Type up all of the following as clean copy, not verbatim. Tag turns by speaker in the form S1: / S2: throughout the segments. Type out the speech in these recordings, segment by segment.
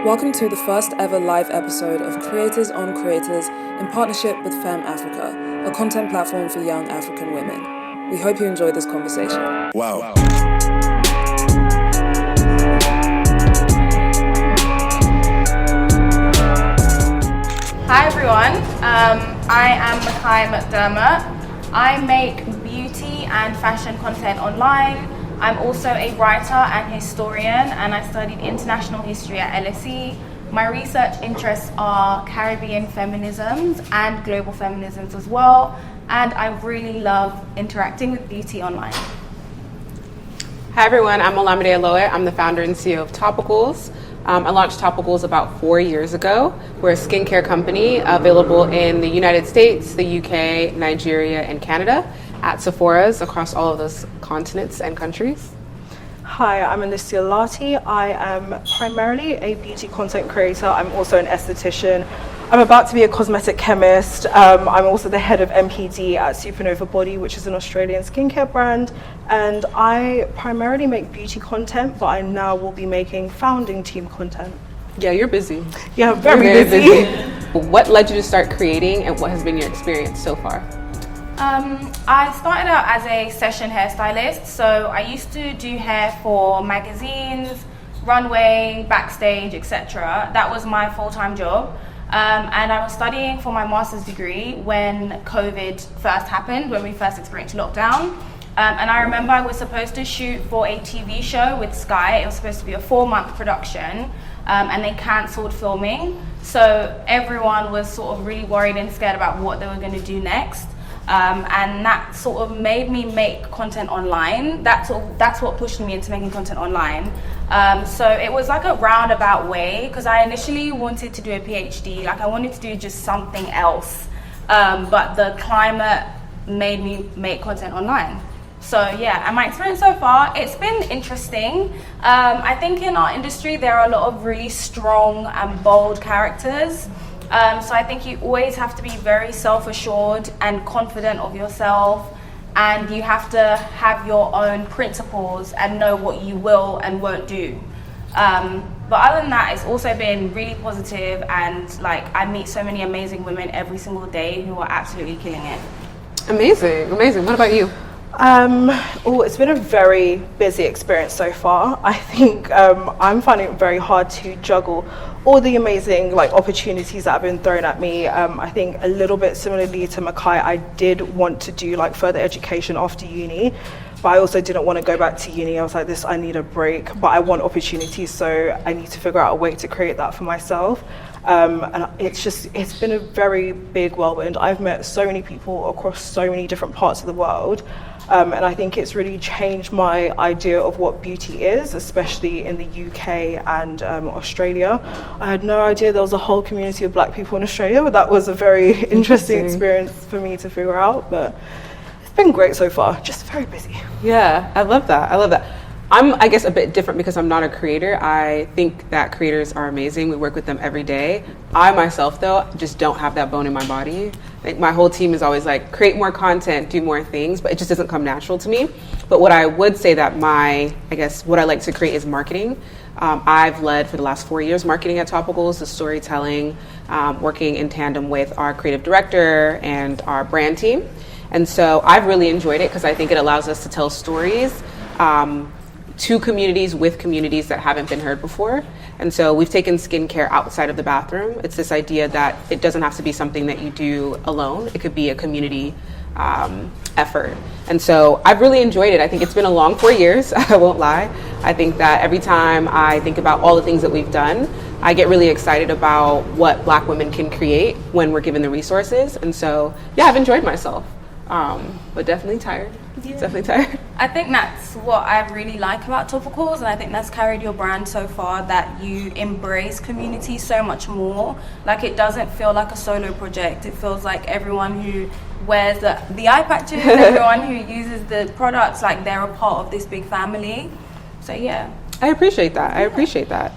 S1: Welcome to the first ever live episode of Creators on Creators in partnership with Femme Africa, a content platform for young African women. We hope you enjoy this conversation.
S2: Wow.
S3: Hi everyone, I am Mikai McDermott. I make beauty and fashion content online. I'm also a writer and historian, and I studied international history at LSE. My research interests are Caribbean feminisms and global feminisms as well, and I really love interacting with beauty online.
S4: Hi everyone, I'm Olamide Olowe. I'm the founder and CEO of Topicals. I launched Topicals about 4 years ago. We're a skincare company available in the United States, the UK, Nigeria, and Canada at Sephora's across all of those continents and countries.
S5: Hi, I'm Alicia Lartey. I am primarily a beauty content creator. I'm also an esthetician. I'm about to be a cosmetic chemist. I'm also the head of MPD at Supernova Body, which is an Australian skincare brand. And I primarily make beauty content, but I now will be making founding team content.
S4: Yeah, you're busy.
S5: Yeah, very busy.
S4: What led you to start creating, and what has been your experience so far?
S3: I started out as a session hairstylist, so I used to do hair for magazines, runway, backstage, etc. That was my full-time job. And I was studying for my master's degree when COVID first happened, when we first experienced lockdown. And I remember I was supposed to shoot for a TV show with Sky. It was supposed to be a 4-month production, and they cancelled filming. So everyone was sort of really worried and scared about what they were going to do next. And that sort of made me make content online. That's what pushed me into making content online. So it was like a roundabout way, because I initially wanted to do a PhD. Like I wanted to do just something else, but the climate made me make content online. So yeah, and my experience so far, it's been interesting. I think in our industry there are a lot of really strong and bold characters. So I think you always have to be very self-assured and confident of yourself, and you have to have your own principles and know what you will and won't do. But other than that, it's also been really positive, and like I meet so many amazing women every single day who are absolutely killing it.
S4: Amazing. What about you?
S5: It's been a very busy experience so far. I think I'm finding it very hard to juggle all the amazing opportunities that have been thrown at me. I think a little bit similarly to Mikai, I did want to do further education after uni, but I also didn't want to go back to uni. I was like, I need a break, but I want opportunities, so I need to figure out a way to create that for myself. And it's been a very big whirlwind. I've met so many people across so many different parts of the world. And I think it's really changed my idea of what beauty is, especially in the UK and Australia. I had no idea there was a whole community of Black people in Australia, but that was a very interesting experience for me to figure out. But it's been great so far, just very busy.
S4: Yeah, I love that. I'm, I guess, a bit different because I'm not a creator. I think that creators are amazing. We work with them every day. I myself, though, just don't have that bone in my body. I think my whole team is always like, create more content, do more things, but it just doesn't come natural to me. But what I would say that what I like to create is marketing. I've led for the last 4 years marketing at Topicals, the storytelling, working in tandem with our creative director and our brand team. And so I've really enjoyed it because I think it allows us to tell stories to communities with communities that haven't been heard before. And so we've taken skincare outside of the bathroom. It's this idea that it doesn't have to be something that you do alone. It could be a community effort. And so I've really enjoyed it. I think it's been a long 4 years, I won't lie. I think that every time I think about all the things that we've done, I get really excited about what Black women can create when we're given the resources. And so, yeah, I've enjoyed myself, but definitely tired.
S3: Yeah.
S4: Definitely tired.
S3: I think that's what I really like about Topicals, and I think that's carried your brand so far, that you embrace community so much more. Like, it doesn't feel like a solo project. It feels like everyone who wears the eye patches, everyone who uses the products, like they're a part of this big family. So yeah.
S4: I appreciate that.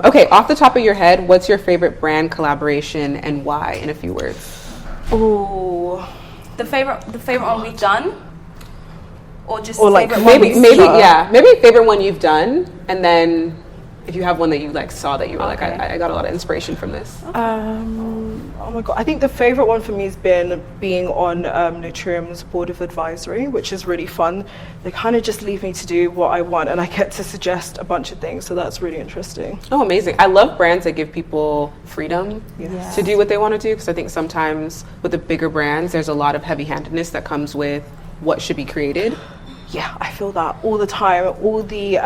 S4: Okay, off the top of your head, what's your favorite brand collaboration and why, in a few words?
S5: Ooh.
S3: The favorite one we've done? Or just
S4: or like
S3: favorite
S4: maybe favorite one you've done, and then if you have one that you like saw that you were like, I got a lot of inspiration from this.
S5: Oh my god, I think the favorite one for me has been being on Nutrium's board of advisory, which is really fun. They kind of just leave me to do what I want, and I get to suggest a bunch of things, so that's really interesting.
S4: Oh, amazing. I love brands that give people freedom to do what they want to do, because I think sometimes with the bigger brands, there's a lot of heavy-handedness that comes with what should be created.
S5: Yeah, I feel that all the time. All the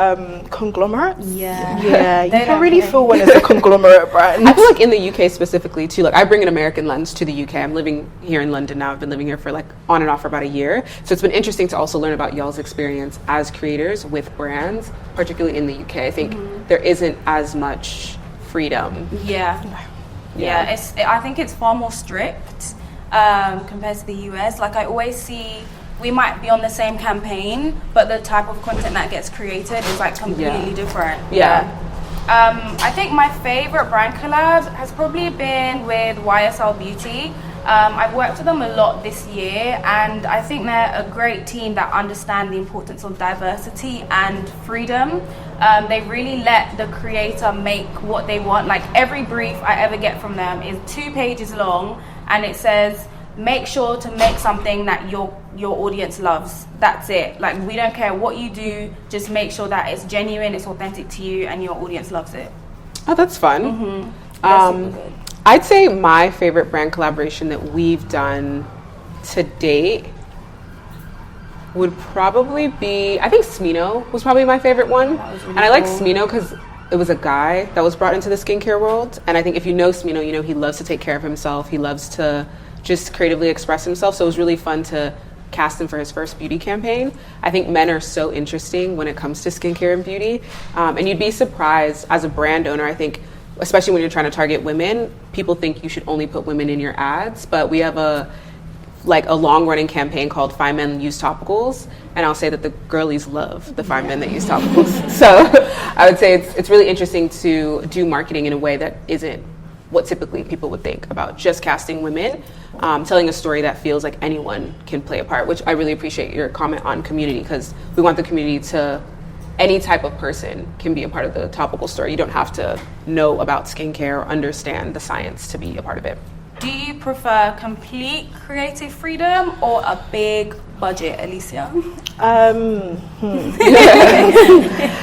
S5: conglomerates.
S3: Yeah,
S5: you can really feel when it's a conglomerate brand.
S4: I feel like in the UK specifically too, like I bring an American lens to the UK. I'm living here in London now. I've been living here for like on and off for about a year. So it's been interesting to also learn about y'all's experience as creators with brands, particularly in the UK. I think there isn't as much freedom.
S3: I think it's far more strict compared to the US. Like I always see, we might be on the same campaign, but the type of content that gets created is like completely different. I think my favorite brand collab has probably been with YSL Beauty. I've worked with them a lot this year, and I think they're a great team that understand the importance of diversity and freedom. They really let the creator make what they want. Like every brief I ever get from them is 2 pages long, and it says, make sure to make something that your audience loves. That's it. Like we don't care what you do, just make sure that it's genuine, it's authentic to you, and your audience loves it.
S4: Oh, that's fun. I'd say my favorite brand collaboration that we've done to date would probably be, I think Smino was probably my favorite one. And I like Smino because it was a guy that was brought into the skincare world. And I think if you know Smino, you know he loves to take care of himself. He loves to just creatively express himself. So it was really fun to cast him for his first beauty campaign. I think men are so interesting when it comes to skincare and beauty. And you'd be surprised as a brand owner, I think, especially when you're trying to target women, people think you should only put women in your ads. But we have a long running campaign called Fine Men Use Topicals. And I'll say that the girlies love the fine men that use topicals. So I would say it's really interesting to do marketing in a way that isn't what typically people would think about just casting women, telling a story that feels like anyone can play a part, which I really appreciate your comment on community, because we want the community to, any type of person can be a part of the topical story. You don't have to know about skincare or understand the science to be a part of it.
S3: Do you prefer complete creative freedom or a big budget, Alicia?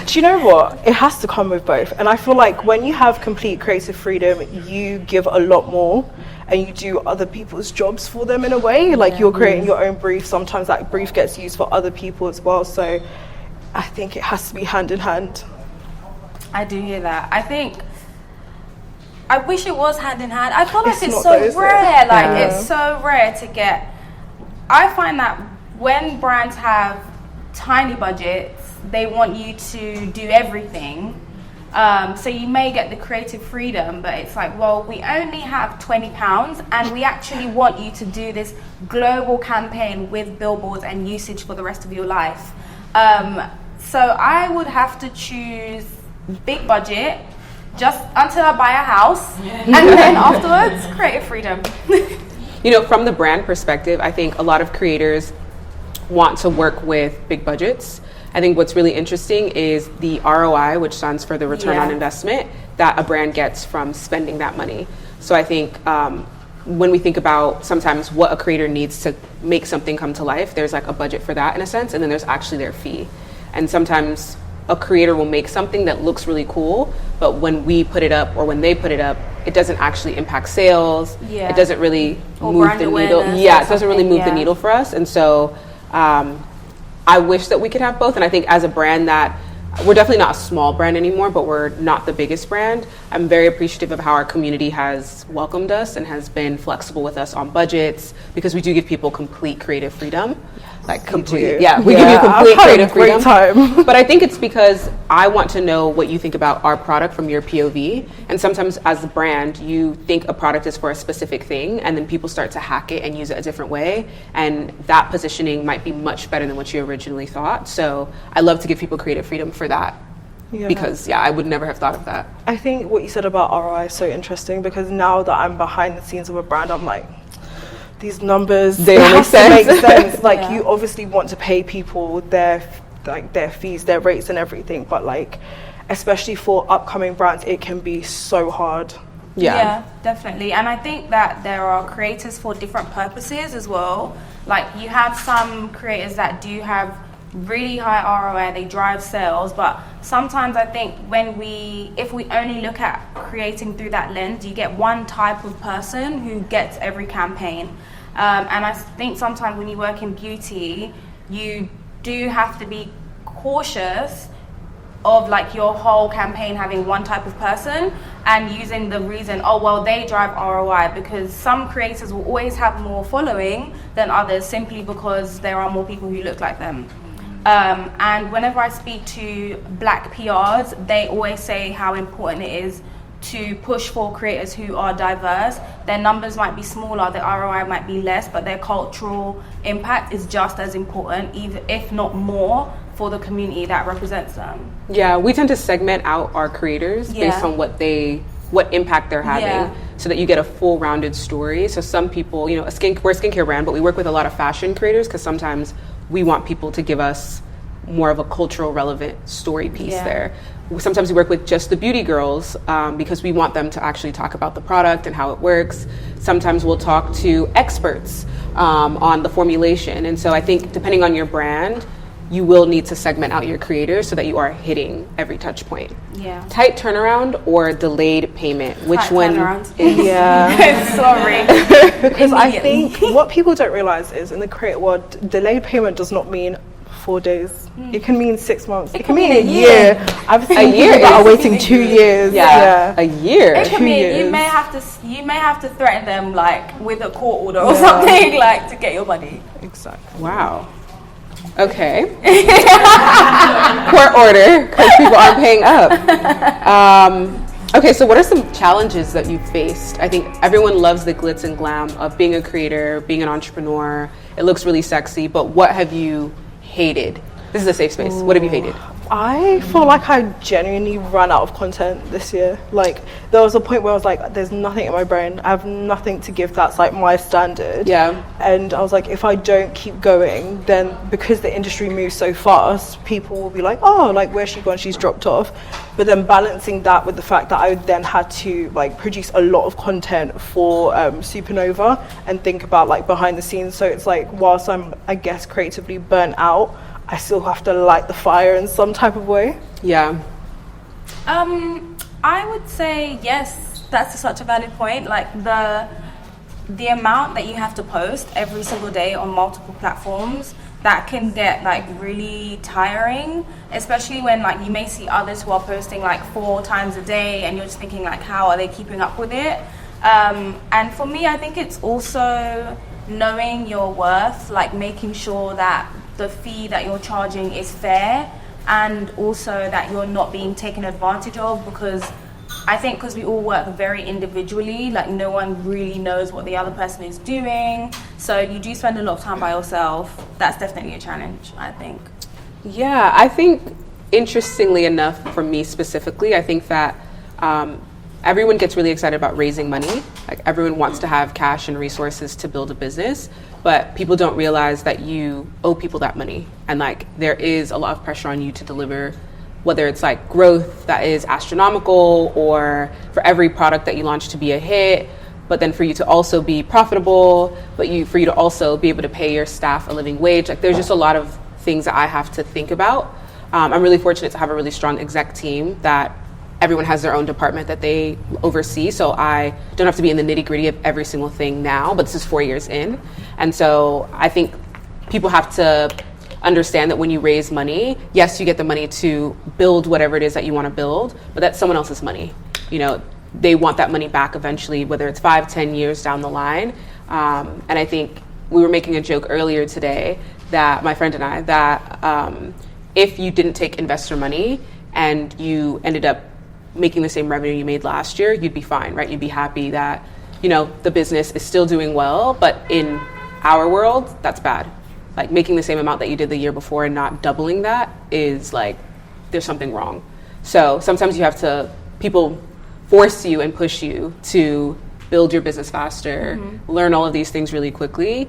S5: Do you know what? It has to come with both. And I feel like when you have complete creative freedom, you give a lot more and you do other people's jobs for them in a way. Like you're creating your own brief. Sometimes that brief gets used for other people as well. So I think it has to be hand in hand.
S3: I do hear that. I wish it was hand in hand. I feel like it's so rare. It's so rare to get. I find that when brands have tiny budgets, they want you to do everything. So you may get the creative freedom, but it's like, well, we only have £20 and we actually want you to do this global campaign with billboards and usage for the rest of your life. So I would have to choose big budget, just until I buy a house, and then afterwards, creative freedom.
S4: You know, from the brand perspective, I think a lot of creators want to work with big budgets. I think what's really interesting is the ROI, which stands for the return on investment, that a brand gets from spending that money. So I think when we think about sometimes what a creator needs to make something come to life, there's like a budget for that in a sense, and then there's actually their fee. And sometimes a creator will make something that looks really cool, but when we put it up or when they put it up, it doesn't actually impact sales. It doesn't really move the needle. It doesn't really move the needle for us. And so I wish that we could have both. And I think as a brand that we're definitely not a small brand anymore, but we're not the biggest brand. I'm very appreciative of how our community has welcomed us and has been flexible with us on budgets, because we do give people complete creative freedom. Like complete, we give you complete creative freedom. Time. But I think it's because I want to know what you think about our product from your POV. And sometimes as a brand, you think a product is for a specific thing, and then people start to hack it and use it a different way. And that positioning might be much better than what you originally thought. So I love to give people creative freedom for that. Because I would never have thought of that.
S5: I think what you said about ROI is so interesting, because now that I'm behind the scenes of a brand, I'm like, these numbers,
S4: they don't make
S5: sense. Like you obviously want to pay people their fees, their rates and everything, but like especially for upcoming brands, it can be so hard.
S3: Yeah, definitely. And I think that there are creators for different purposes as well. Like, you have some creators that do have really high ROI, they drive sales, but sometimes I think if we only look at creating through that lens, you get one type of person who gets every campaign. And I think sometimes when you work in beauty, you do have to be cautious of like your whole campaign having one type of person and using the reason, oh well, they drive ROI, because some creators will always have more following than others simply because there are more people who look like them. And whenever I speak to black PRs, they always say how important it is to push for creators who are diverse. Their numbers might be smaller, their ROI might be less, but their cultural impact is just as important, even if not more, for the community that represents them.
S4: Yeah, we tend to segment out our creators based on what impact they're having, so that you get a full rounded story. So some people, we're a skincare brand, but we work with a lot of fashion creators because sometimes we want people to give us more of a cultural relevant story piece there. Sometimes we work with just the beauty girls because we want them to actually talk about the product and how it works. Sometimes we'll talk to experts on the formulation. And so I think depending on your brand, you will need to segment out your creators so that you are hitting every touch point.
S3: Yeah.
S4: Tight turnaround or delayed payment? Which
S3: Tight
S4: one?
S3: Turnaround.
S5: Yeah.
S3: Sorry.
S5: Because I think what people don't realize is in the creator world, delayed payment does not mean 4 days. It can mean 6 months. It can mean a year. I've seen people that are waiting 2 years.
S4: Yeah. A year.
S3: It can mean you may have to threaten them like with a court order or something like to get your money.
S5: Exactly.
S4: Wow. Okay. Court order because people aren't paying up. Okay, so what are some challenges that you've faced? I think everyone loves the glitz and glam of being a creator, being an entrepreneur. It looks really sexy, but what have you hated? This is a safe space. What have you hated?
S5: I feel like I genuinely ran out of content this year. Like, there was a point where I was like, there's nothing in my brain. I have nothing to give that's like my standard.
S4: Yeah.
S5: And I was like, if I don't keep going, then because the industry moves so fast, people will be like, oh, like, where's she gone? She's dropped off. But then balancing that with the fact that I then had to like produce a lot of content for Supernova and think about like behind the scenes. So it's like, whilst I'm, I guess, creatively burnt out, I still have to light the fire in some type of way.
S4: Yeah.
S3: I would say yes, that's such a valid point. Like the amount that you have to post every single day on multiple platforms, that can get like really tiring, especially when like you may see others who are posting like 4 times a day and you're just thinking like, how are they keeping up with it? And for me, I think it's also knowing your worth, like making sure that the fee that you're charging is fair, and also that you're not being taken advantage of, because I think because we all work very individually, like no one really knows what the other person is doing, so you do spend a lot of time by yourself. That's definitely a challenge, I think.
S4: Yeah, I think interestingly enough, for me specifically, I think that everyone gets really excited about raising money. Like everyone wants to have cash and resources to build a business, but people don't realize that you owe people that money. And like there is a lot of pressure on you to deliver, whether it's like growth that is astronomical or for every product that you launch to be a hit, but then for you to also be profitable, but for you to also be able to pay your staff a living wage. Like there's just a lot of things that I have to think about. I'm really fortunate to have a really strong exec team that everyone has their own department that they oversee, so I don't have to be in the nitty-gritty of every single thing now, but this is 4 years in. And so I think people have to understand that when you raise money, yes, you get the money to build whatever it is that you want to build, but that's someone else's money. You know, they want that money back eventually, whether it's 5-10 years down the line. And I think we were making a joke earlier today, that my friend and I, that if you didn't take investor money and you ended up making the same revenue you made last year, you'd be fine, right? You'd be happy that, you know, the business is still doing well, but in our world, that's bad. Like making the same amount that you did the year before and not doubling that is like, there's something wrong. So sometimes you have to, people force you and push you to build your business faster, learn all of these things really quickly,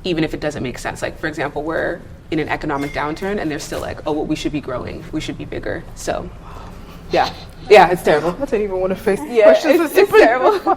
S4: even if it doesn't make sense. Like for example, we're in an economic downturn and they're still like, oh, well, we should be growing, we should be bigger. So Yeah, it's terrible.
S5: I don't even want to face these questions.
S4: It's terrible.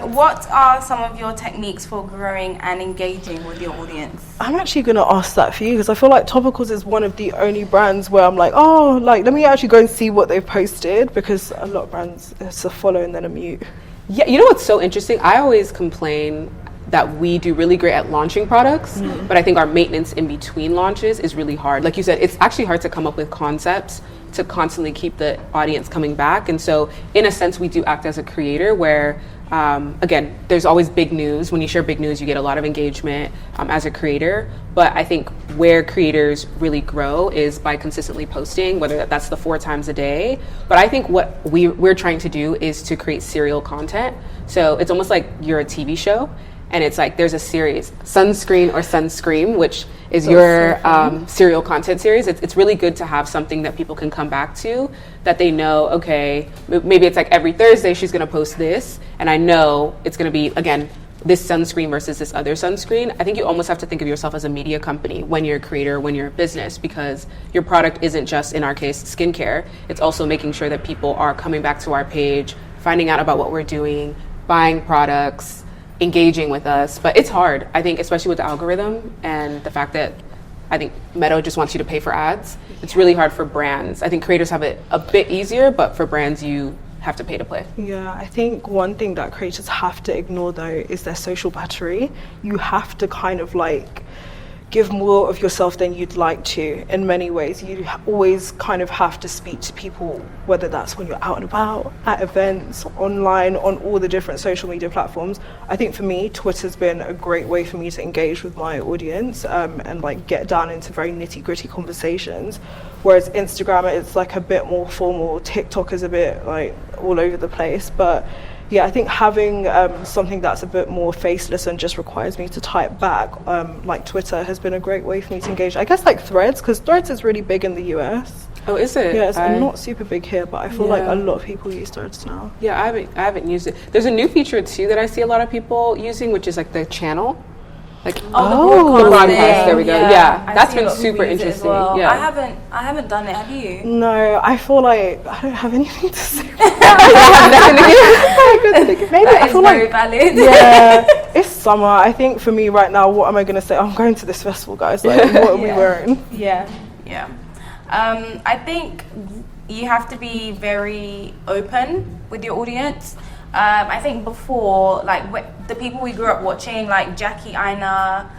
S3: What are some of your techniques for growing and engaging with your audience?
S5: I'm actually going to ask that for you because I feel like Topicals is one of the only brands where I'm like, oh, like, let me actually go and see what they've posted, because a lot of brands, it's a follow and then a mute.
S4: Yeah, you know what's so interesting? I always complain that we do really great at launching products, but I think our maintenance in between launches is really hard. Like you said, it's actually hard to come up with concepts to constantly keep the audience coming back. And so in a sense, we do act as a creator where, again, there's always big news. When you share big news, you get a lot of engagement as a creator. But I think where creators really grow is by consistently posting, whether that's the 4 times a day. But I think what we're trying to do is to create serial content. So it's almost like you're a TV show. And it's like there's a series, Sunscreen or Sunscream, which is your serial content series. It's really good to have something that people can come back to, that they know, okay, maybe it's like every Thursday she's going to post this, and I know it's going to be, again, this sunscreen versus this other sunscreen. I think you almost have to think of yourself as a media company when you're a creator, when you're a business, because your product isn't just, in our case, skincare. It's also making sure that people are coming back to our page, finding out about what we're doing, buying products, engaging with us. But it's hard, I think, especially with the algorithm and the fact that I think Meta just wants you to pay for ads. It's really hard for brands. I think creators have it a bit easier, but for brands, you have to pay to play.
S5: Yeah, I think one thing that creators have to ignore though is their social battery. You have to kind of like give more of yourself than you'd like to in many ways. You always kind of have to speak to people, whether that's when you're out and about, at events, online, on all the different social media platforms. I think for me, Twitter's been a great way for me to engage with my audience and like get down into very nitty-gritty conversations. Whereas Instagram, it's like a bit more formal. TikTok is a bit like all over the place. But yeah, I think having something that's a bit more faceless and just requires me to type back, like Twitter, has been a great way for me to engage. I guess like Threads, because Threads is really big in the US.
S4: Oh, is it?
S5: Yeah, it's not super big here, but I feel like a lot of people use Threads now.
S4: Yeah, I haven't used it. There's a new feature too that I see a lot of people using, which is like the channel. Like
S3: the
S4: broadcast. There we go. Yeah, that's been
S3: lots of
S4: super
S3: people use it as
S4: interesting.
S3: well.
S4: Yeah,
S3: I haven't done it. Have you?
S5: No, I feel like I don't have anything to say.
S3: Maybe
S5: I feel
S3: very
S5: like
S3: valid.
S5: Yeah, it's summer. I think for me right now, what am I going to say? I'm going to this festival, guys. Like, what are we wearing?
S3: Yeah. I think you have to be very open with your audience. I think before, like the people we grew up watching, like Jackie Aina,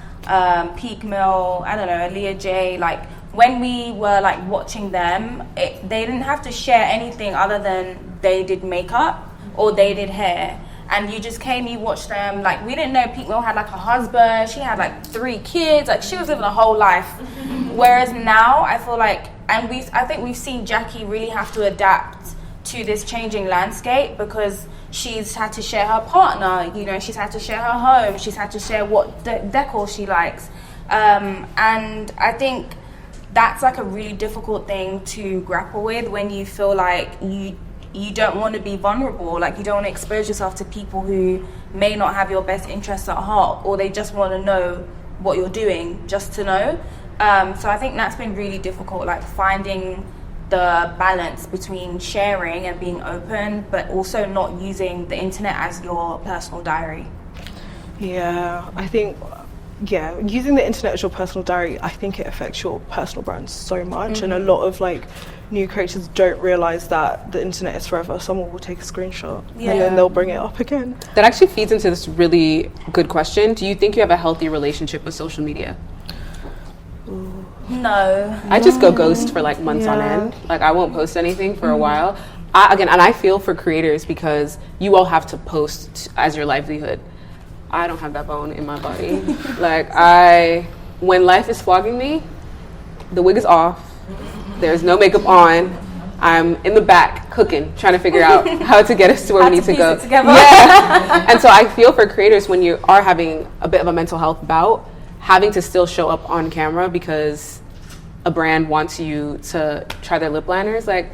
S3: Peak Mill, I don't know, Leah J, like when we were like watching them, they didn't have to share anything other than they did makeup or they did hair. And you just came, you watched them, like we didn't know Peak Mill had like a husband, she had like 3 kids, like she was living a whole life. Whereas now I feel like, I think we've seen Jackie really have to adapt to this changing landscape, because she's had to share her partner, you know, she's had to share her home, she's had to share what decor she likes. And I think that's like a really difficult thing to grapple with when you feel like you don't want to be vulnerable, like you don't want to expose yourself to people who may not have your best interests at heart, or they just want to know what you're doing just to know. So I think that's been really difficult, like finding the balance between sharing and being open, but also not using the internet as your personal diary.
S5: Yeah, I think, using the internet as your personal diary, I think it affects your personal brand so much. And a lot of like new creators don't realize that the internet is forever. Someone will take a screenshot and then they'll bring it up again.
S4: that actually feeds into this really good question. Do you think you have a healthy relationship with social media?
S3: No.
S4: I just go ghost for like months on end. Like I won't post anything for a while. I feel for creators, because you all have to post as your livelihood. I don't have that bone in my body. Like when life is flogging me, the wig is off. There's no makeup on. I'm in the back cooking, trying to figure out how to get us to where we need to go. Yeah. And so I feel for creators when you are having a bit of a mental health bout, having to still show up on camera because a brand wants you to try their lip liners, like,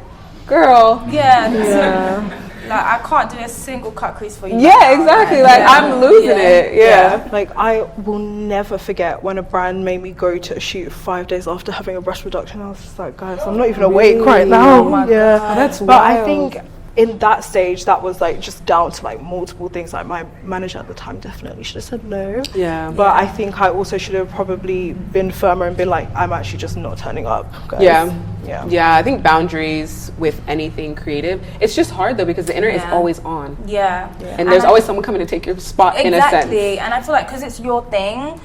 S4: girl.
S3: Yeah. Like, I can't do a single cut crease for you.
S4: Yeah, exactly. Like, I'm losing it. Yeah.
S5: Like, I will never forget when a brand made me go to a shoot 5 days after having a breast reduction. I was just like, guys, I'm not even awake right now.
S3: Oh my God.
S4: That's
S5: but
S4: wild.
S5: I think in that stage, that was like just down to like multiple things. Like, my manager at the time definitely should have said no.
S4: Yeah.
S5: But I think I also should have probably been firmer and been like, I'm actually just not turning up, guys.
S4: Yeah, I think boundaries with anything creative, it's just hard though, because the internet is always on. And there's always someone coming to take your spot in a sense.
S3: Exactly. And I feel like because it's your thing,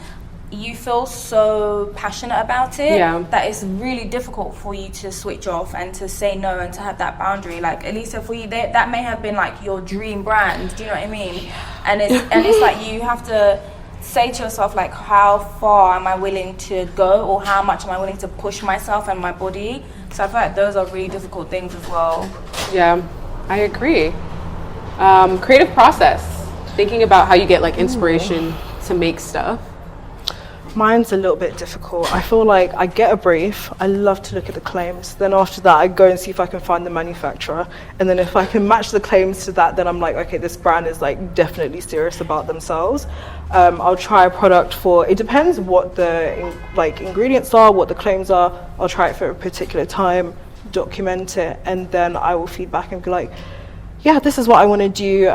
S3: you feel so passionate about it that it's really difficult for you to switch off and to say no and to have that boundary. Like, Alicia, for you, that may have been like your dream brand. Do you know what I mean? And it's like you have to say to yourself, like, how far am I willing to go, or how much am I willing to push myself and my body? So I feel like those are really difficult things as well.
S4: Yeah, I agree. Creative process, thinking about how you get like inspiration to make stuff.
S5: Mine's a little bit difficult. I feel like I get a brief, I love to look at the claims, then after that I go and see if I can find the manufacturer, and then if I can match the claims to that, then I'm like, okay, this brand is like definitely serious about themselves. I'll try a product it depends what the ingredients are, what the claims are. I'll try it for a particular time, document it, and then I will feed back and be like, yeah, this is what I want to do.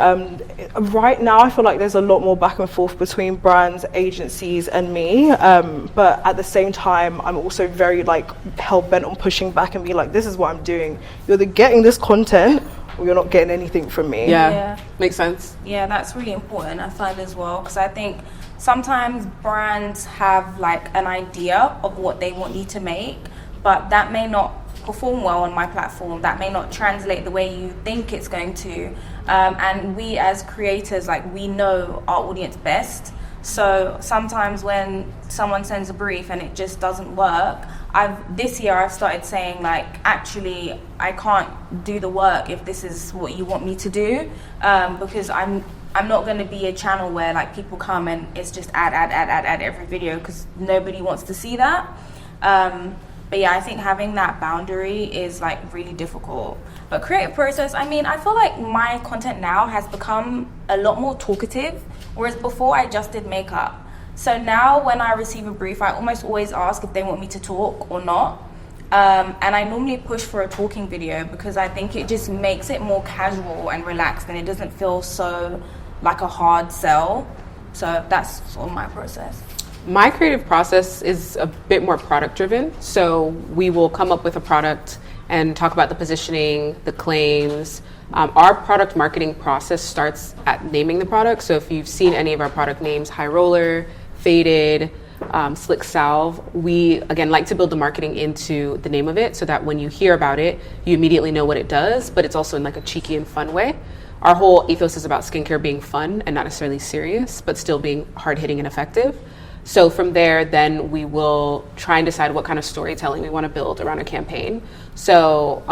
S5: Right now, I feel like there's a lot more back and forth between brands, agencies, and me. But at the same time, I'm also very like hell-bent on pushing back and be like, this is what I'm doing. You're either getting this content or you're not getting anything from me.
S4: Yeah. Makes sense.
S3: Yeah, that's really important, I find as well, because I think sometimes brands have like an idea of what they want you to make, but that may not perform well on my platform, that may not translate the way you think it's going to, and we as creators, like, we know our audience best. So sometimes when someone sends a brief and it just doesn't work, this year I've started saying, like, actually I can't do the work if this is what you want me to do, because I'm not going to be a channel where like people come and it's just ad every video, because nobody wants to see that. But yeah, I think having that boundary is like really difficult. But creative process, I mean, I feel like my content now has become a lot more talkative, whereas before I just did makeup. So now when I receive a brief, I almost always ask if they want me to talk or not. And I normally push for a talking video, because I think it just makes it more casual and relaxed, and it doesn't feel so like a hard sell. So that's sort of my process.
S4: My creative process is a bit more product driven. So we will come up with a product and talk about the positioning, the claims. Our product marketing process starts at naming the product. So if you've seen any of our product names, High Roller, Faded, Slick Salve, we again like to build the marketing into the name of it, so that when you hear about it, you immediately know what it does, but it's also in like a cheeky and fun way. Our whole ethos is about skincare being fun and not necessarily serious, but still being hard hitting and effective. So from there, then we will try and decide what kind of storytelling we want to build around a campaign. So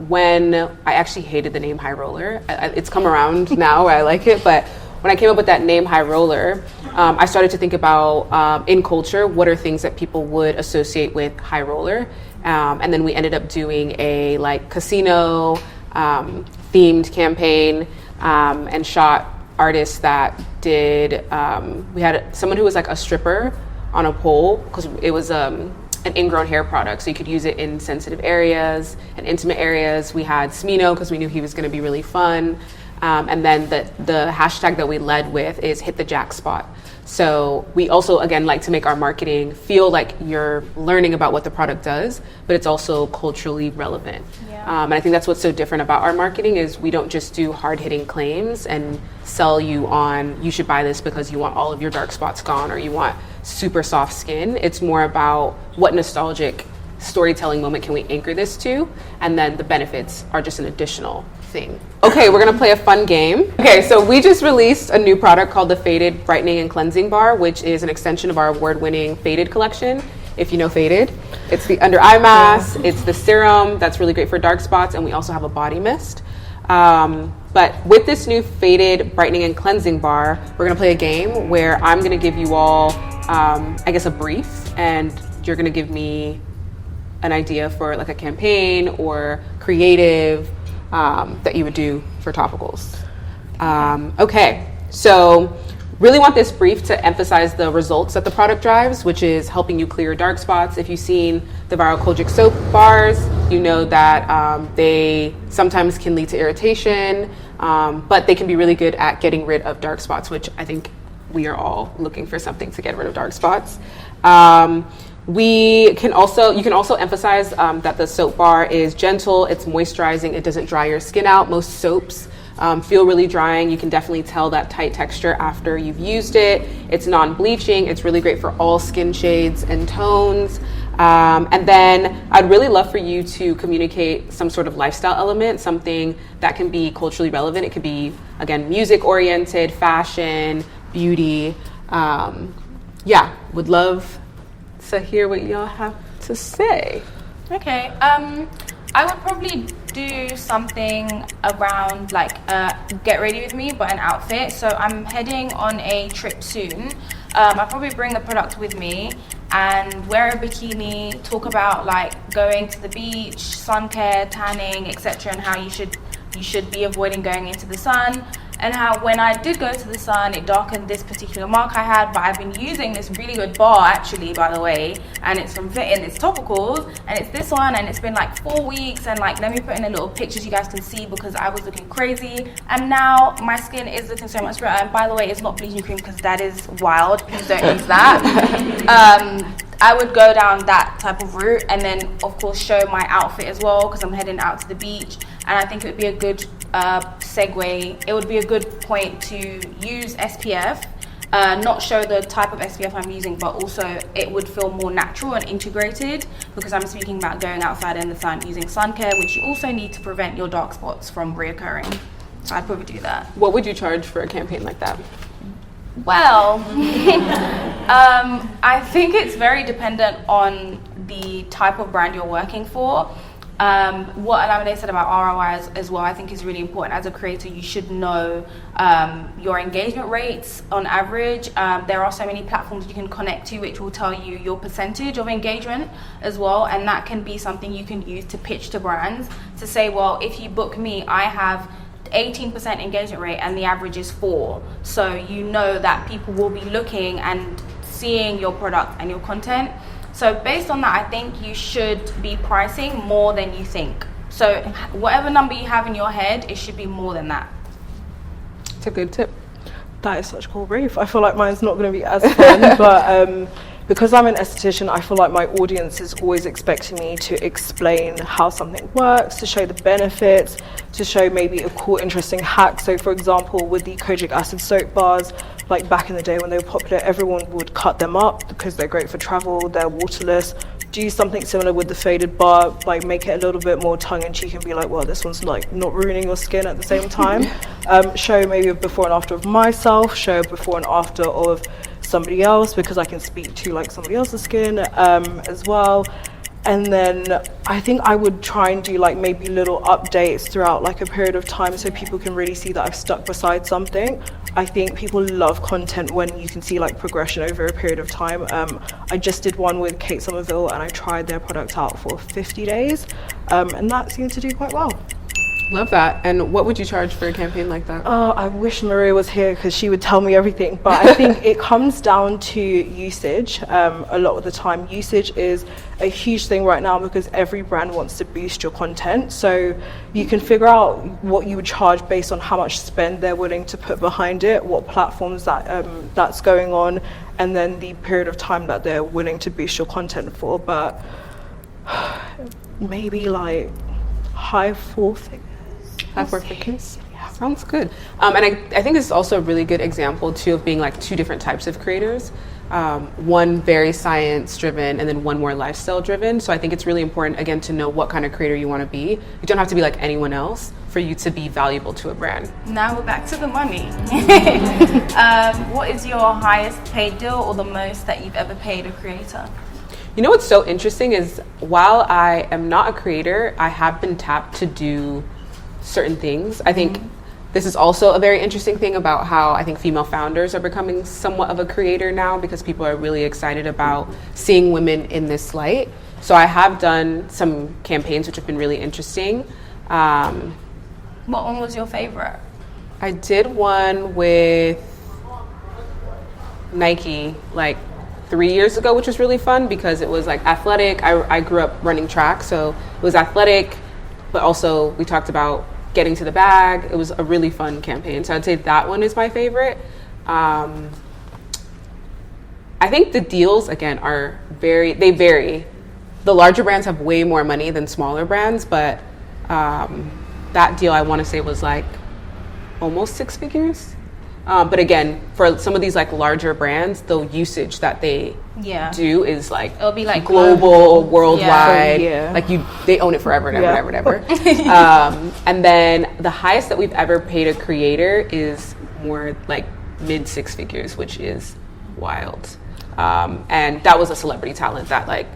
S4: when I actually hated the name High Roller, it's come around now where I like it, but when I came up with that name High Roller, I started to think about in culture, what are things that people would associate with High Roller? And then we ended up doing a like casino themed campaign and shot artists that did, we had someone who was like a stripper on a pole, because it was an ingrown hair product, so you could use it in sensitive areas and intimate areas. We had Smino, because we knew he was going to be really fun. And then the hashtag that we led with is hit the jack spot. So we also, again, like to make our marketing feel like you're learning about what the product does, but it's also culturally relevant. Yeah. And I think that's what's so different about our marketing, is we don't just do hard-hitting claims and sell you on, you should buy this because you want all of your dark spots gone, or you want super soft skin. It's more about what nostalgic storytelling moment can we anchor this to, and then the benefits are just an additional thing. Okay, we're gonna play a fun game. Okay, so we just released a new product called the Faded Brightening and Cleansing Bar, which is an extension of our award-winning Faded collection. If you know Faded, it's the under eye mask, it's the serum that's really great for dark spots, and we also have a body mist. But with this new Faded Brightening and Cleansing Bar, we're gonna play a game where I'm gonna give you all, I guess, a brief, and you're gonna give me an idea for like a campaign or creative that you would do for topicals. Okay, so really want this brief to emphasize the results that the product drives, which is helping you clear dark spots. If you've seen the viral Kojic soap bars, you know that they sometimes can lead to irritation, but they can be really good at getting rid of dark spots, which I think we are all looking for something to get rid of dark spots. You can also emphasize that the soap bar is gentle, it's moisturizing, it doesn't dry your skin out. Most soaps feel really drying. You can definitely tell that tight texture after you've used it. It's non-bleaching. It's really great for all skin shades and tones. And then I'd really love for you to communicate some sort of lifestyle element, something that can be culturally relevant. It could be, again, music-oriented, fashion, beauty. Would love to hear what y'all have to say.
S3: Okay, I would probably do something around like get ready with me, but an outfit. So I'm heading on a trip soon. I'll probably bring the product with me and wear a bikini, talk about like going to the beach, sun care, tanning, etc., and how you should be avoiding going into the sun. And how when I did go to the sun, it darkened this particular mark I had, but I've been using this really good bar actually, by the way, and it's from Fit and it's topicals, and it's this one, and it's been like 4 weeks, and like let me put in a little picture so you guys can see, because I was looking crazy, and now my skin is looking so much better. And by the way, it's not bleaching cream because that is wild. Please don't use that. I would go down that type of route, and then of course show my outfit as well, because I'm heading out to the beach, and I think it would be a good segue. It would be a good point to use SPF, not show the type of SPF I'm using, but also it would feel more natural and integrated, because I'm speaking about going outside in the sun using sun care, which you also need to prevent your dark spots from reoccurring. So I'd probably do that.
S4: What would you charge for a campaign like that?
S3: Well, I think it's very dependent on the type of brand you're working for. What Olamide said about ROI as well, I think is really important. As a creator, you should know your engagement rates on average. There are so many platforms you can connect to which will tell you your percentage of engagement as well, and that can be something you can use to pitch to brands to say, well, if you book me, I have 18% engagement rate and the average is 4. So you know that people will be looking and seeing your product and your content. So based on that, I think you should be pricing more than you think. So whatever number you have in your head, it should be more than that.
S4: It's a good tip.
S5: That is such a cool brief. I feel like mine's not going to be as fun, but because I'm an esthetician, I feel like my audience is always expecting me to explain how something works, to show the benefits, to show maybe a cool, interesting hack. So for example, with the kojic acid soap bars, like back in the day when they were popular, everyone would cut them up because they're great for travel, they're waterless. Do something similar with the faded bar, like make it a little bit more tongue-in-cheek and be like, well, this one's like not ruining your skin at the same time. Show maybe a before and after of myself, show a before and after of somebody else, because I can speak to like somebody else's skin as well. And then I think I would try and do like maybe little updates throughout like a period of time so people can really see that I've stuck beside something. I think people love content when you can see like progression over a period of time. I just did one with Kate Somerville and I tried their product out for 50 days and that seemed to do quite well.
S4: Love that. And what would you charge for a campaign like that?
S5: I wish Maria was here because she would tell me everything, but I think it comes down to usage. A lot of the time, usage is a huge thing right now because every brand wants to boost your content. So you can figure out what you would charge based on how much spend they're willing to put behind it, what platforms that's going on, and then the period of time that they're willing to boost your content for. But maybe like high 4 figures.
S4: High 4 figures? Yeah, sounds good. And I think this is also a really good example too of being like two different types of creators. One very science driven and then one more lifestyle driven. So I think it's really important again to know what kind of creator you want to be. You don't have to be like anyone else for you to be valuable to a brand.
S3: Now we're back to the money. What is your highest paid deal or the most that you've ever paid a creator?
S4: You know what's so interesting is while I am not a creator, I have been tapped to do certain things. I think this is also a very interesting thing about how I think female founders are becoming somewhat of a creator now because people are really excited about seeing women in this light. So I have done some campaigns which have been really interesting.
S3: What one was your favorite?
S4: I did one with Nike like 3 years ago, which was really fun because it was like athletic. I grew up running track, so it was athletic, but also we talked about getting to the bag. It was a really fun campaign. So I'd say that one is my favorite. I think the deals, again, they vary. The larger brands have way more money than smaller brands, but that deal I want to say was like almost 6 figures. But again, for some of these like larger brands, the usage that they do is like
S3: it'll be like
S4: global, worldwide.
S5: Yeah.
S4: Like they own it forever and ever and ever and ever. And then the highest that we've ever paid a creator is more like mid 6 figures, which is wild. And that was a celebrity talent that like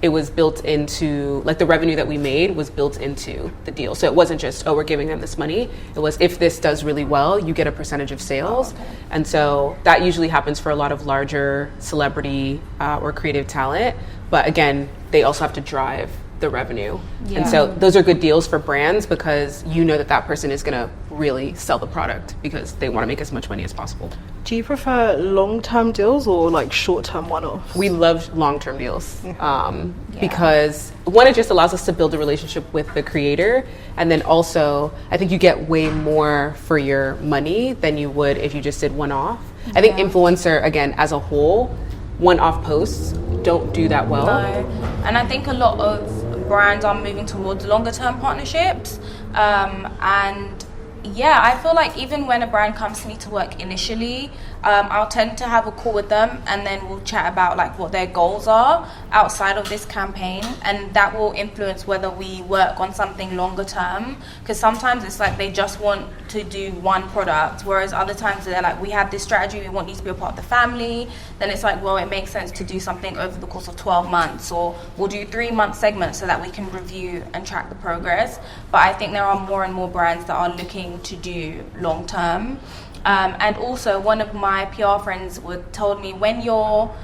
S4: it was built into, like the revenue that we made was built into the deal. So it wasn't just, we're giving them this money. It was, if this does really well, you get a percentage of sales. Oh, okay. And so that usually happens for a lot of larger celebrity or creative talent. But again, they also have to drive the revenue. Yeah. And so those are good deals for brands because you know that person is gonna really sell the product because they wanna make as much money as possible.
S5: Do you prefer long-term deals or like short-term one-offs?
S4: We love long-term deals because one, it just allows us to build a relationship with the creator, and then also I think you get way more for your money than you would if you just did one-off. I think influencer, again, as a whole, one-off posts don't do that well.
S3: No. And I think a lot of brands are moving towards longer-term partnerships, and I feel like even when a brand comes to me to work initially, I'll tend to have a call with them and then we'll chat about like what their goals are outside of this campaign, and that will influence whether we work on something longer term, because sometimes it's like they just want to do one product, whereas other times they're like, we have this strategy, we want you to be a part of the family. Then it's like, well, it makes sense to do something over the course of 12 months, or we'll do 3-month segments so that we can review and track the progress. But I think there are more and more brands that are looking to do long term. And also one of my PR friends told me, when you're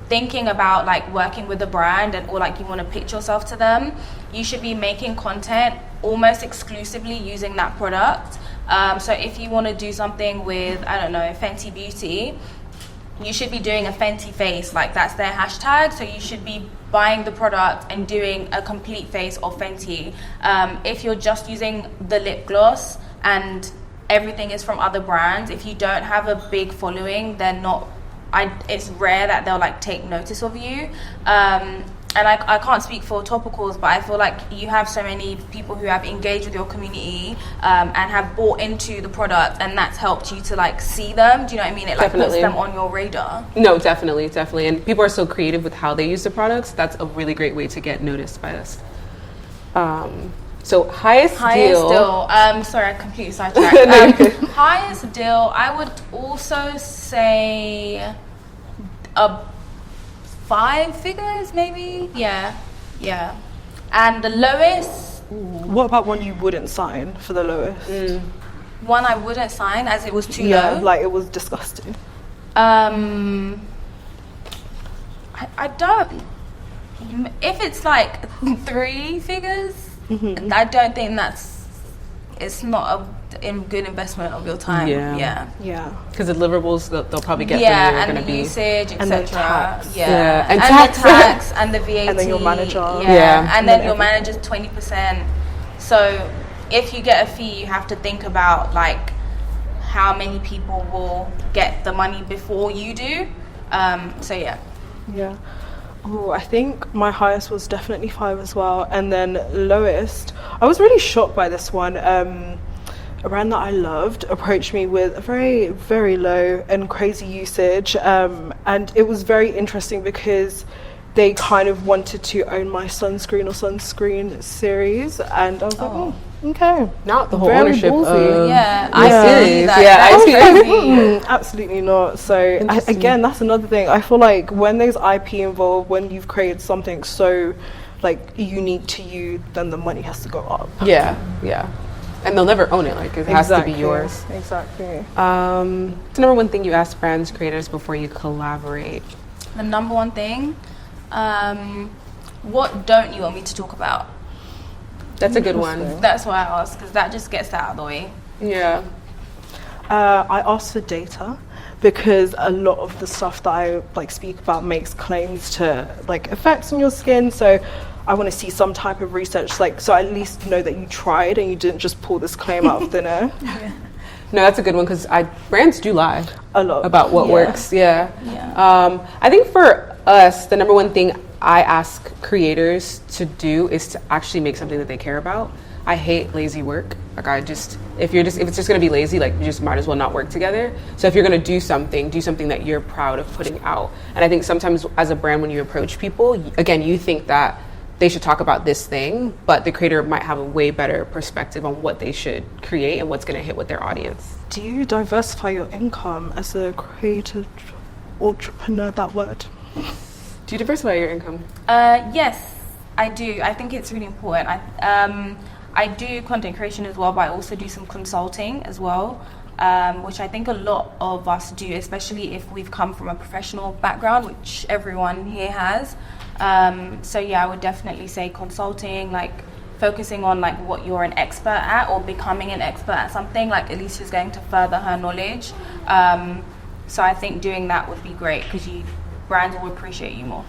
S3: thinking about like working with a brand or like you want to pitch yourself to them, you should be making content almost exclusively using that product. So if you want to do something with, I don't know, Fenty Beauty, you should be doing a Fenty face, like that's their hashtag. So you should be buying the product and doing a complete face of Fenty. If you're just using the lip gloss and everything is from other brands, if you don't have a big following, it's rare that they'll like take notice of you. And I can't speak for Topicals, but I feel like you have so many people who have engaged with your community and have bought into the product, and that's helped you to like see them. Do you know what I mean? It like puts them on your radar.
S4: No, definitely. And people are so creative with how they use the products. That's a really great way to get noticed by us. So highest deal.
S3: Sorry, I completely sidetracked. Highest deal, I would also say 5 figures, maybe. Yeah. And the lowest.
S5: What about one you wouldn't sign for the lowest?
S3: One I wouldn't sign, as it was too low.
S5: Yeah, like it was disgusting.
S3: I don't. If it's like 3 figures. Mm-hmm. I don't think it's not a good investment of your time. Yeah.
S4: Because the deliverables they'll probably get
S3: from
S4: going to be
S3: usage, etc.
S5: And then tax.
S3: And the tax and the VAT.
S5: And then your manager.
S3: And then your manager's 20%. So if you get a fee, you have to think about like how many people will get the money before you do. Yeah.
S5: Oh, I think my highest was definitely 5 as well, and then lowest, I was really shocked by this one. A brand that I loved approached me with a very, very low and crazy usage, and it was very interesting because they kind of wanted to own my sunscreen series, and I was like, okay,
S4: not the whole
S5: very
S4: ownership
S5: ballsy.
S3: I see.
S5: Absolutely not. So again, that's another thing. I feel like when there's IP involved, when you've created something so like unique to you, then the money has to go up.
S4: Yeah. And they'll never own it. Like it has to be yours.
S5: Exactly.
S4: What's the number one thing you ask brands, creators before you collaborate?
S3: The number one thing. What don't you want me to talk about?
S4: That's a good one.
S3: That's why I asked, because that just gets that out of the way.
S4: Yeah.
S5: I asked for data because a lot of the stuff that I like speak about makes claims to like effects on your skin. So I want to see some type of research, like, so I at least know that you tried and you didn't just pull this claim out of thin air.
S3: Yeah.
S4: No, that's a good one, because brands do lie
S5: A lot
S4: about what works. Yeah.
S3: Yeah.
S4: I think for us, the number one thing I ask creators to do is to actually make something that they care about. I hate lazy work. Like, if it's just going to be lazy, like, you just might as well not work together. So if you're going to do something that you're proud of putting out. And I think sometimes as a brand, when you approach people, again, you think that they should talk about this thing, but the creator might have a way better perspective on what they should create and what's going to hit with their audience.
S5: Do you diversify your income as a creative entrepreneur, that word?
S4: Do you diversify your income?
S3: Yes, I do. I think it's really important. I do content creation as well, but I also do some consulting as well, which I think a lot of us do, especially if we've come from a professional background, which everyone here has. So yeah, I would definitely say consulting, like focusing on like what you're an expert at or becoming an expert at something. Like Alicia's going to further her knowledge. So I think doing that would be great, because brands will appreciate you more.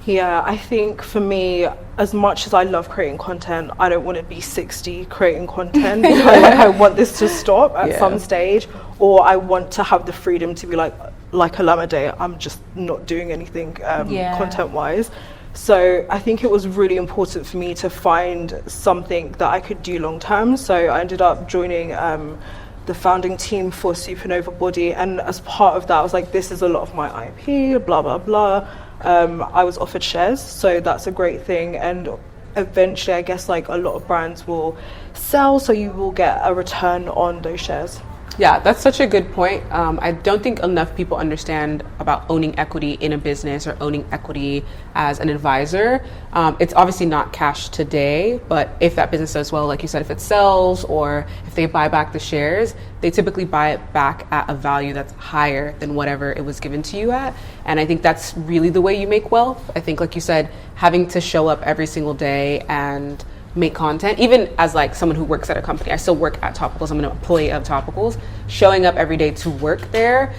S5: Yeah, I think for me, as much as I love creating content, I don't want to be 60 creating content. I want this to stop at some stage, or I want to have the freedom to be like Olamide, I'm just not doing anything content-wise. So I think it was really important for me to find something that I could do long-term. So I ended up joining the founding team for Supernova Body, and as part of that, I was like, this is a lot of my IP, blah, blah, blah. I was offered shares, so that's a great thing, and eventually I guess like a lot of brands will sell, so you will get a return on those shares.
S4: Yeah, that's such a good point. I don't think enough people understand about owning equity in a business or owning equity as an advisor. It's obviously not cash today, but if that business does well, like you said, if it sells or if they buy back the shares, they typically buy it back at a value that's higher than whatever it was given to you at. And I think that's really the way you make wealth. I think, like you said, having to show up every single day and make content, even as like someone who works at a company, I still work at Topicals, I'm an employee of Topicals, showing up every day to work there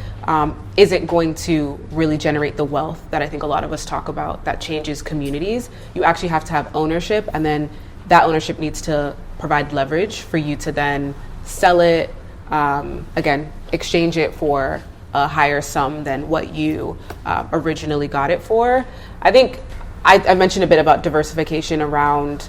S4: isn't going to really generate the wealth that I think a lot of us talk about that changes communities. You actually have to have ownership, and then that ownership needs to provide leverage for you to then sell it, again, exchange it for a higher sum than what you originally got it for. I think I mentioned a bit about diversification around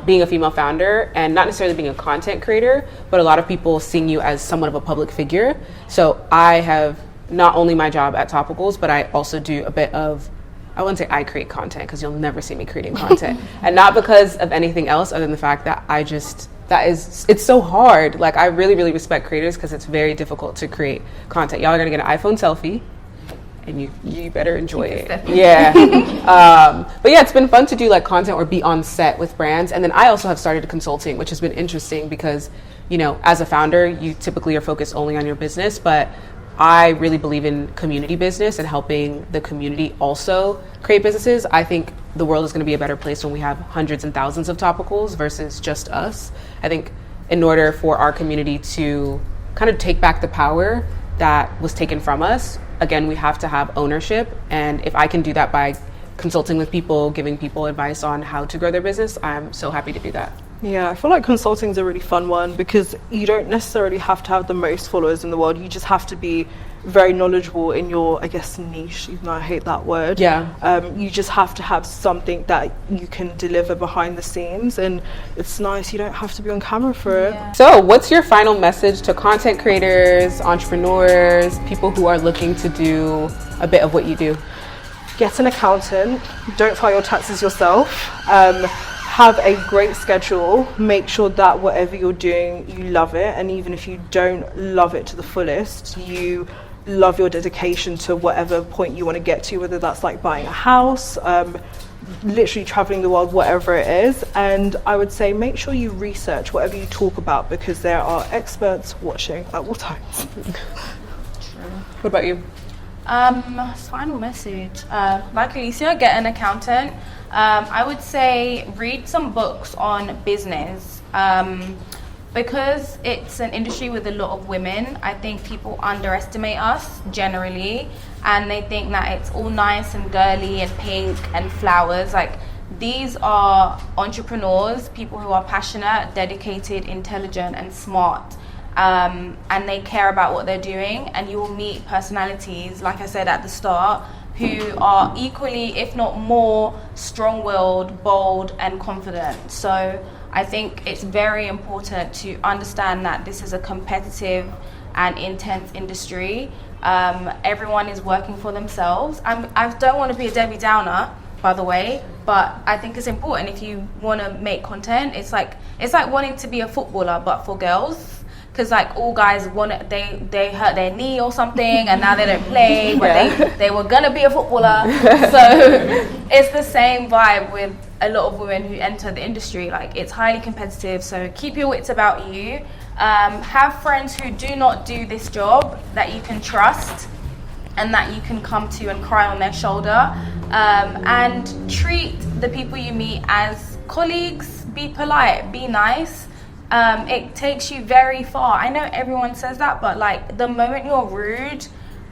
S4: being a female founder, and not necessarily being a content creator, but a lot of people seeing you as somewhat of a public figure. So I have not only my job at Topicals, but I also do a bit of, I wouldn't say I create content, because you'll never see me creating content. And not because of anything else other than the fact that it's so hard. Like, I really, really respect creators, because it's very difficult to create content. Y'all are gonna get an iPhone selfie, and you better enjoy it. Yeah. But yeah, it's been fun to do like content or be on set with brands. And then I also have started consulting, which has been interesting because, you know, as a founder, you typically are focused only on your business, but I really believe in community business and helping the community also create businesses. I think the world is going to be a better place when we have hundreds and thousands of Topicals versus just us. I think in order for our community to kind of take back the power that was taken from us, again, we have to have ownership. And if I can do that by consulting with people, giving people advice on how to grow their business, I'm so happy to do that.
S5: Yeah, I feel like consulting is a really fun one, because you don't necessarily have to have the most followers in the world. You just have to be very knowledgeable in your, I guess, niche, even though I hate that word.
S4: Yeah.
S5: You just have to have something that you can deliver behind the scenes, and it's nice. You don't have to be on camera for it.
S4: So what's your final message to content creators, entrepreneurs, people who are looking to do a bit of what you do?
S5: Get an accountant. Don't file your taxes yourself. Have a great schedule. Make sure that whatever you're doing, you love it. And even if you don't love it to the fullest, you love your dedication to whatever point you want to get to, whether that's like buying a house, literally traveling the world, whatever it is. And I would say make sure you research whatever you talk about, because there are experts watching at all times.
S4: What about you?
S3: Final message. Like Alicia, get an accountant. I would say read some books on business. Because it's an industry with a lot of women, I think people underestimate us generally, and they think that it's all nice and girly and pink and flowers. Like, these are entrepreneurs, people who are passionate, dedicated, intelligent, and smart. And they care about what they're doing, and you will meet personalities, like I said at the start, who are equally, if not more, strong-willed, bold, and confident. So I think it's very important to understand that this is a competitive and intense industry. Everyone is working for themselves. I don't want to be a Debbie Downer, by the way, but I think it's important if you want to make content. It's like wanting to be a footballer, but for girls. Because like all guys they hurt their knee or something, and now they don't play, but they were gonna be a footballer. So it's the same vibe with a lot of women who enter the industry. Like, it's highly competitive, so keep your wits about you. Have friends who do not do this job that you can trust and that you can come to and cry on their shoulder, and treat the people you meet as colleagues. Be polite, be nice. It takes you very far. I know everyone says that, but like, the moment you're rude,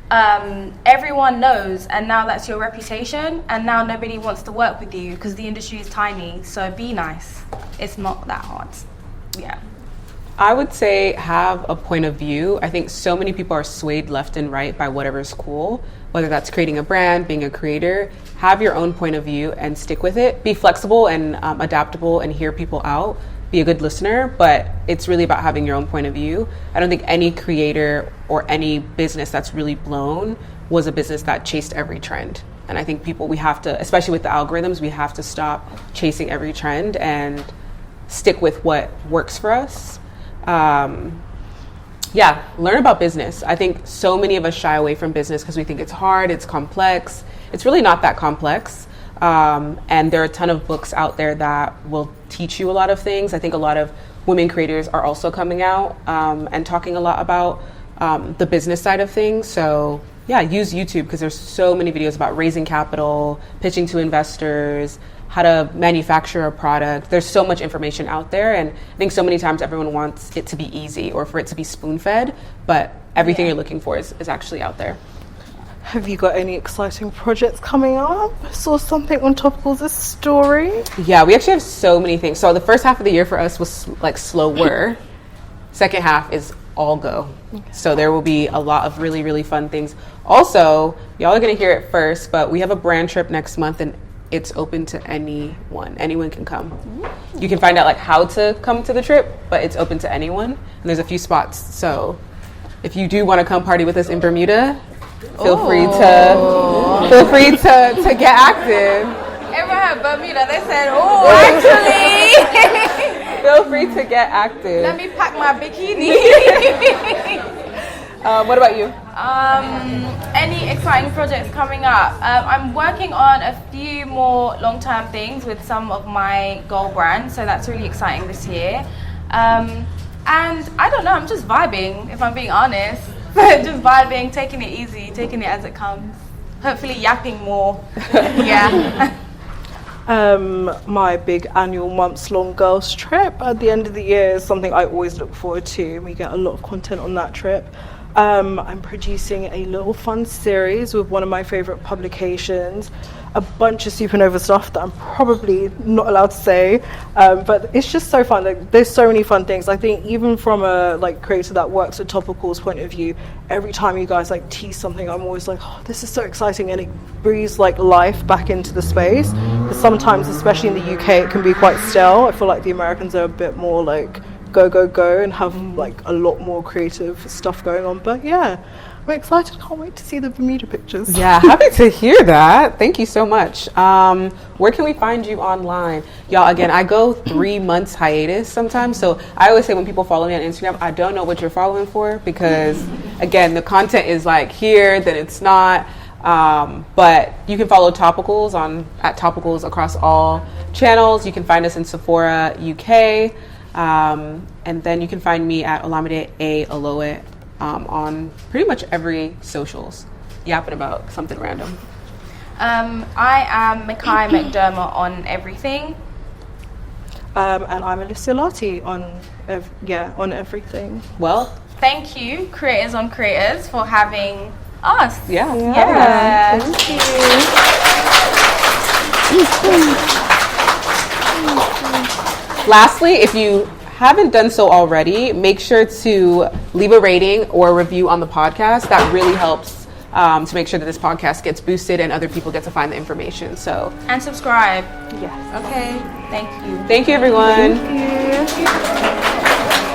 S3: everyone knows, and now that's your reputation, and now nobody wants to work with you because the industry is tiny. So be nice. It's not that hard. Yeah.
S4: I would say have a point of view. I think so many people are swayed left and right by whatever's cool, whether that's creating a brand, being a creator. Have your own point of view and stick with it. Be flexible and adaptable and hear people out. Be a good listener, but it's really about having your own point of view. I don't think any creator or any business that's really blown was a business that chased every trend. And I think we have to, especially with the algorithms, we have to stop chasing every trend and stick with what works for us. Learn about business. I think so many of us shy away from business because we think it's hard, it's complex. It's really not that complex. And there are a ton of books out there that will teach you a lot of things. I think a lot of women creators are also coming out and talking a lot about the business side of things. So use YouTube, because there's so many videos about raising capital, pitching to investors, how to manufacture a product. There's so much information out there, and I think so many times everyone wants it to be easy or for it to be spoon-fed, but everything you're looking for is actually out there.
S5: Have you got any exciting projects coming up? I saw something on Topicals' story.
S4: Yeah, we actually have so many things. So the first half of the year for us was like slower. Second half is all go. So there will be a lot of really, really fun things. Also, y'all are going to hear it first, but we have a brand trip next month, and it's open to anyone. Anyone can come. You can find out like how to come to the trip, but it's open to anyone. And there's a few spots. So if you do want to come party with us in Bermuda, feel free to get active.
S3: Everyone had Bermuda. They said, "Oh, actually."
S4: Feel free to get active.
S3: Let me pack my bikini.
S4: What about you?
S3: Any exciting projects coming up? I'm working on a few more long-term things with some of my goal brands, so that's really exciting this year. And I don't know, I'm just vibing, if I'm being honest. Just vibing, taking it easy, taking it as it comes. Hopefully yapping more. Yeah.
S5: My big annual months-long girls trip at the end of the year is something I always look forward to. We get a lot of content on that trip. I'm producing a little fun series with one of my favorite publications, a bunch of supernova stuff that I'm probably not allowed to say, but it's just so fun. Like, there's so many fun things. I think even from a creator that works with Topicals point of view, every time you guys tease something, I'm always like, oh, this is so exciting, and it breathes life back into the space. Because sometimes, especially in the UK, it can be quite stale. I feel like the Americans are a bit more go and have a lot more creative stuff going on. But yeah, I'm excited. Can't wait to see the Bermuda pictures.
S4: Yeah, happy to hear that. Thank you so much. Where can we find you online? Y'all, again, I go 3 months hiatus sometimes. So I always say when people follow me on Instagram, I don't know what you're following for, because again, the content is here, then it's not. But you can follow Topicals at Topicals across all channels. You can find us in Sephora UK. And then you can find me at Olamide Olowe on pretty much every socials, yapping about something random.
S3: I am Mikai McDermott on everything.
S5: And I'm Alicia Lartey on everything.
S4: Well,
S3: thank you, Creators on Creators, for having us.
S4: Yeah.
S5: Thank you.
S4: Lastly, if you haven't done so already, make sure to leave a rating or a review on the podcast. That really helps to make sure that this podcast gets boosted and other people get to find the information.
S3: And subscribe.
S5: Yes.
S3: Okay. Thank you.
S4: Thank you, everyone.
S5: Thank you.